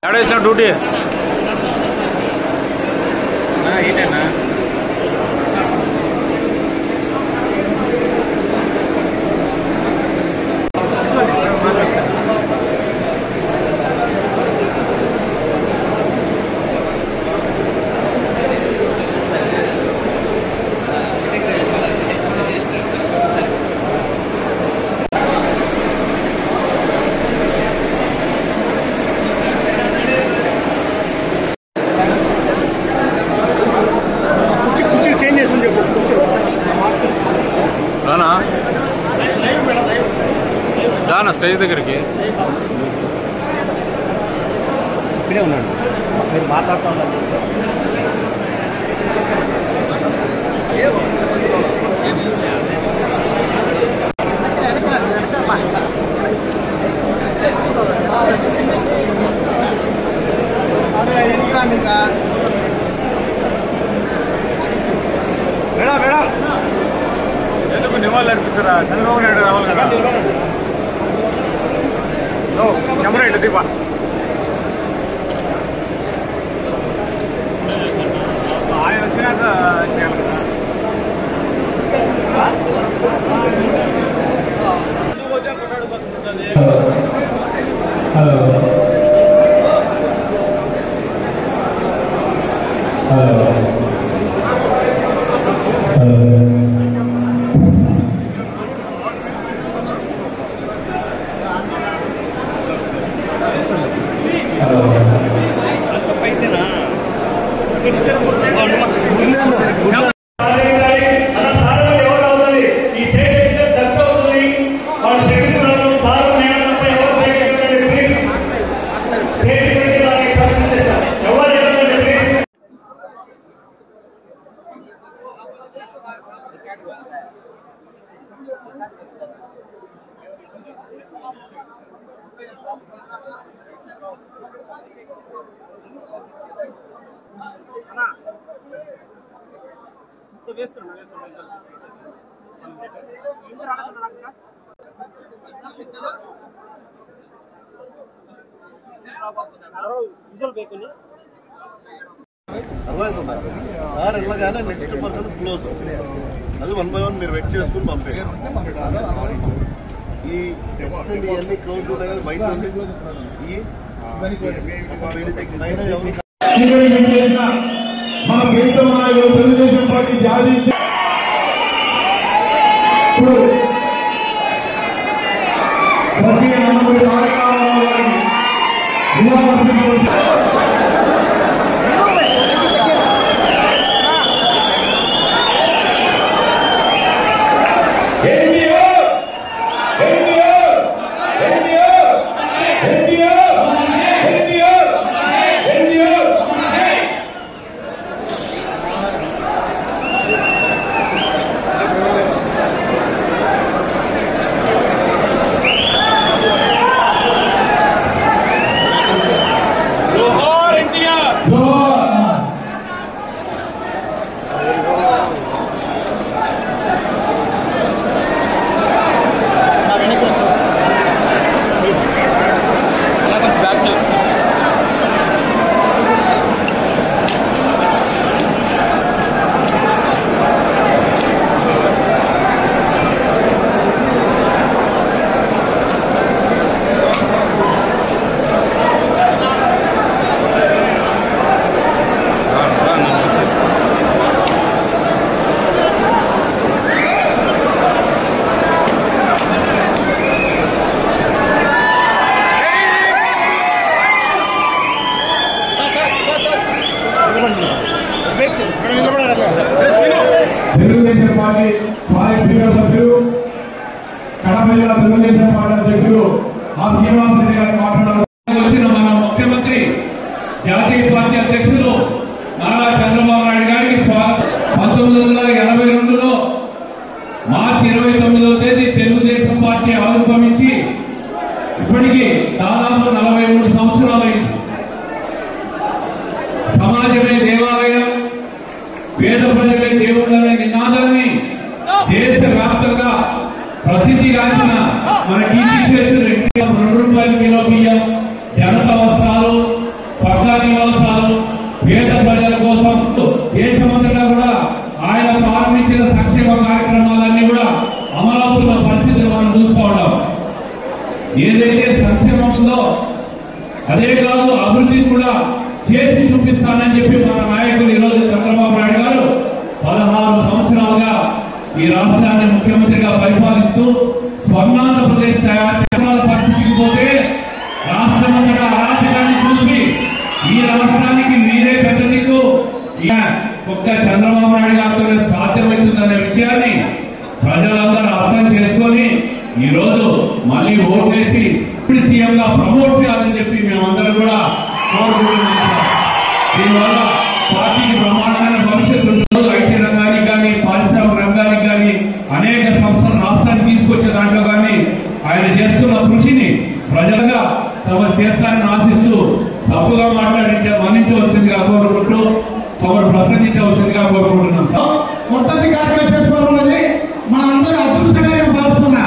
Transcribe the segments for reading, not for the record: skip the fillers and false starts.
Duty ఏంటన్నా రానా stage దగ్గరికి ఇక్కడే ఉన్నాడు మీరు మాట్లాడుతూ ఉన్నారు ఎందుకు నివాళులు అర్పించరా చంద్రబాబు నాయుడు రావాలి కదా కెమెరా ఇటు దీపా ఆయన వచ్చినాక చేయాలి సార్ వెళ్ళగానే నెక్స్ట్ పర్సన్ క్లోజ్ అది 1 by 1 మీరు వెయిట్ చేసుకుని పంపేయండి. ఈ ఇవన్నీ క్లోజ్ ఉంటాయి కదా బయట మన ప్రీతం నాయకులు తెలుగుదేశం పార్టీ జాతీయ స్వర్గీయ నందమూరి తారక రామారావు గారికి తెలుగుదేశం పార్టీ వారి ప్రియ సభ్యులు కడప జిల్లా తెలుగుదేశం పార్టీ అధ్యక్షులు ఆ శ్రీనివాసరెడ్డి గారు మాట్లాడారు. వచ్చిన మన ముఖ్యమంత్రి జాతీయ పార్టీ అధ్యక్షులు నారా చంద్రబాబు నాయుడు గారికి స్వాగతం. 1982లో మార్చి 29వ తేదీ తెలుగుదేశం పార్టీ ఆవిర్భవించి ఇప్పటికీ దాదాపు 43 సంవత్సరాలైంది. సమాజమే దేవాలయం, పేద ప్రజలే దేవుళ్ళనే నినాదాన్ని దేశవ్యాప్తంగా ప్రసిద్ధిగాంచిన మన కీర్తి చేసిన 2 రూపాయల కిలో బియ్యం, జనతా వస్త్రాలు, అదే కాదు అభివృద్ధి కూడా చేసి చూపిస్తానని చెప్పి మన నాయకులు ఈరోజు చంద్రబాబు నాయుడు గారు 16 సంవత్సరాలుగా ఈ రాష్ట్రాన్ని ముఖ్యమంత్రిగా పరిపాలిస్తూ స్వర్ణాంధ్రప్రదేశ్ తయారు చేయాల పరిస్థితికి పోతే రాష్ట్రమంతటా అరాచకాన్ని చూసి ఈ రాష్ట్రానికి మీరే పెద్ద దిక్కు ఒక్క చంద్రబాబు నాయుడు గారితోనే సాధ్యమవుతుందనే విషయాన్ని ప్రజలందరూ అర్థం చేసుకొని ఈ రోజు మళ్ళీ ఓటేసి ఇప్పుడు సీఎం గా ప్రమోట్ చేయాలని చెప్పి మేమందరం కూడా కోరుకుంటున్నాం. దీనివల్ల పార్టీకి బ్రహ్మాండమైన భవిష్యత్తు ఉంటుంది. ఐటీ రంగానికి కానీ పారిశ్రామిక రంగానికి కానీ అనేక సంస్థలు రాష్ట్రాన్ని తీసుకొచ్చే దాంట్లో కానీ ఆయన చేస్తున్న కృషిని ప్రజలుగా తమరు చేస్తారని ఆశిస్తూ తప్పుగా మాట్లాడింటే మన్నించవలసిందిగా కోరుకుంటూ తమరు ప్రసంగించవలసిందిగా కోరుకుంటున్నాం. మొత్తం కార్యక్రమం చేసుకోవాలన్నది మనందరూ అదృష్టంగా నేను భావిస్తున్నా.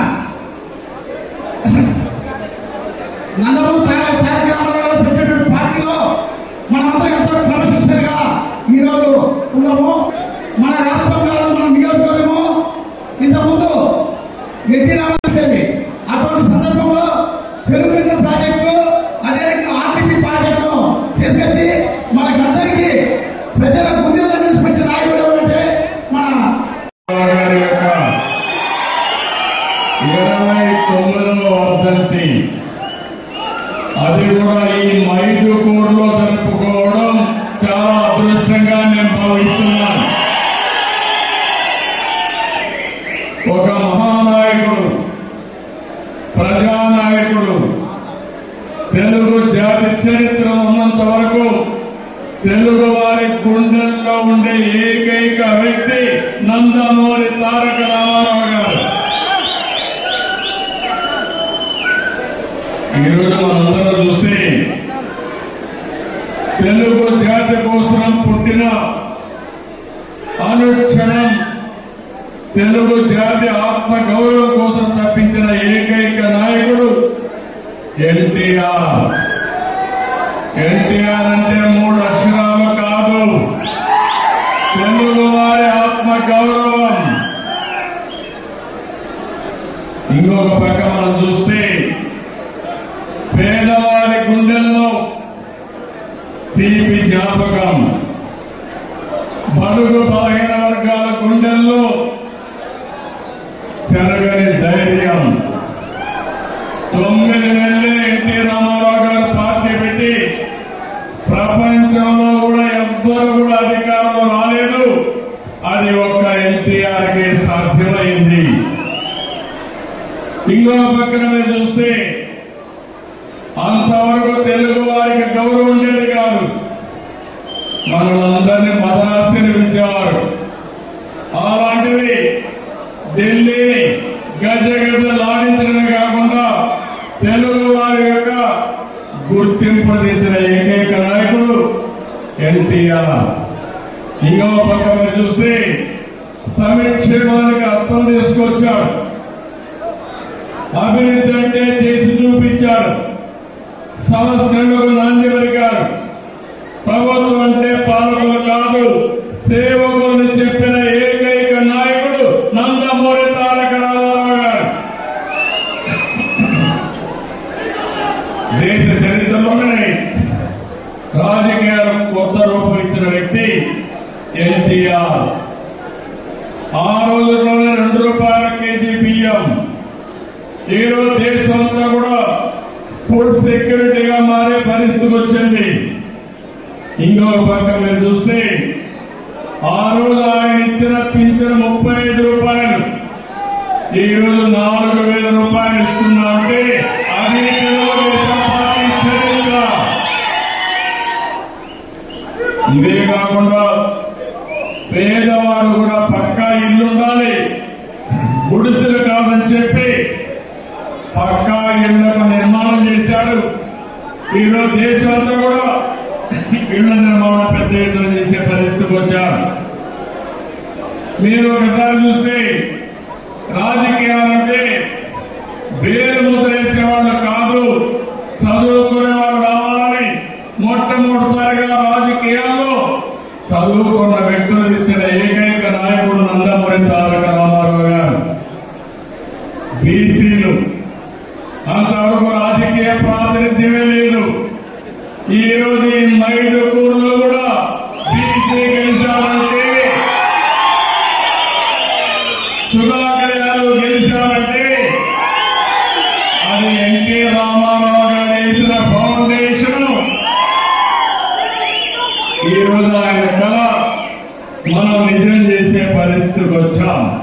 నందమూరి కార్యక్రమాలు పెట్టేటువంటి పార్టీలో మనందరం ఎంతో క్రమశిక్షణగా ఈరోజు ఉన్నాము. మన రాష్ట్రం కాదు, మన నియోజకవర్గము ఇంతకుముందు ఎట్టి రామేది. అటువంటి సందర్భంలో తెలుగు ప్రాజెక్టు అదేవిధంగా ఆర్టీపీ ప్రాజెక్టును తీసుకొచ్చి మనకందరికీ ప్రజల గుండెల్లో నిలిచిపెట్టిన నాయకుడు ఎవరంటే మన 29వ వర్ధంతి. అది కూడా ఈ మైదుకూరులో జరుపుకోవడం చాలా అదృష్టంగా నేను భావిస్తున్నాను. ఒక మహానాయకుడు, ప్రజానాయకుడు, తెలుగు జాతి చరిత్ర ఉన్నంత వరకు తెలుగు వారి గుండెల్లో ఉండే ఏకైక వ్యక్తి నందమూరి తారక రామారావు గారు. ఈరోజు మనందరం చూస్తే తెలుగు జాతి కోసం పుట్టిన అనుక్షణం తెలుగు జాతి ఆత్మ గౌరవం కోసం తప్పించిన ఏకైక నాయకుడు ఎన్టీఆర్. ఎన్టీఆర్ అంటే 3 అక్షరాలు కాదు, తెలుగు వారి ఆత్మ గౌరవం. ఇంకొక పక్క మనం చూస్తే పేదవారి గుండెల్లో తీపి జ్ఞాపకం, బడుగు బలహీన వర్గాల గుండెల్లో చెరగని ధైర్యం. 9 నెలలే ఎన్టీ రామారావు గారు పార్టీ పెట్టి ప్రపంచంలో కూడా ఎవ్వరు కూడా అధికారంలో రాలేదు. అది ఒక్క ఎన్టీఆర్ కి సాధ్యమైంది. ఇంకో పక్కన మీరు చూస్తే అంతవరకు తెలుగు వారికి గౌరవం ఉండేది కాదు. మనలందరినీ మదనాశీర్వించేవారు. అలాంటివి ఢిల్లీని గజగజలాడించడమే కాకుండా తెలుగు వారి యొక్క గుర్తింపు తెచ్చిన ఏకైక నాయకుడు ఎన్టీఆర్. ఇంకో పక్క మీరు చూస్తే సంక్షేమానికి అర్థం తీసుకొచ్చాడు. అభివృద్ధి అంటే చేసి చూపించాడు. సంస్కరణకు నాంది పలికారు. ప్రభుత్వం అంటే పాలకులు కాదు, సేవకులను చెప్పిన ఏకైక నాయకుడు నందమూరి తారక రామారావు గారు. దేశ చరిత్రలోనే రాజకీయాలకు కొత్త రూపం ఇచ్చిన వ్యక్తి ఎన్టీఆర్. ఆ రోజుల్లోనే 2 రూపాయల కేజీ బియ్యం. ఈరోజు దేశమంతా కూడా ఫుడ్ సెక్యూరిటీగా మారే పరిస్థితికి వచ్చింది. ఇంకొక పక్క మీరు చూస్తే ఆ రోజు ఆయన ఇచ్చిన పింఛను 35 రూపాయలు, ఈ రోజు 4,000 రూపాయలు ఇస్తున్నామంటే అది తెలుగుదేశం పార్టీ చరిత్ర. ఇదే కాకుండా పేదవాడు కూడా పక్కా ఇల్లుండాలి, గుడిసెలు కాదని చెప్పి పక్కా ఇళ్లకు నిర్మాణం చేశాడు. ఈరోజు దేశమంతా కూడా ఇళ్ల నిర్మాణం పెద్ద ఎత్తున చేసే పరిస్థితికి వచ్చారు. మీరు ఒకసారి చూస్తే రాజకీయాలంటే వేరు ముద్ర వేసేవాళ్ళు కాదు, చదువుకునే వాళ్ళు రావాలని మొట్టమొదటిసారిగా రాజకీయాల్లో చదువుకున్న వ్యక్తులు ఇచ్చిన ఏకైక నాయకుడు నందమూరి తారక రామారావు గారు. బీసీలు అంతవరకు రాజకీయ ప్రాతినిధ్యమే లేదు. ఈ రోజు ఈ మైదుకూరులో కూడా బీసీ గెలిచామంటే, సుధాకర్ యాదవ్ గెలిచామంటే అది ఎన్టీ రామారావు గారు వేసిన ఫౌండేషన్. ఈ రోజు ఆయన కళ మనం నిజం చేసే పరిస్థితికి వచ్చాం.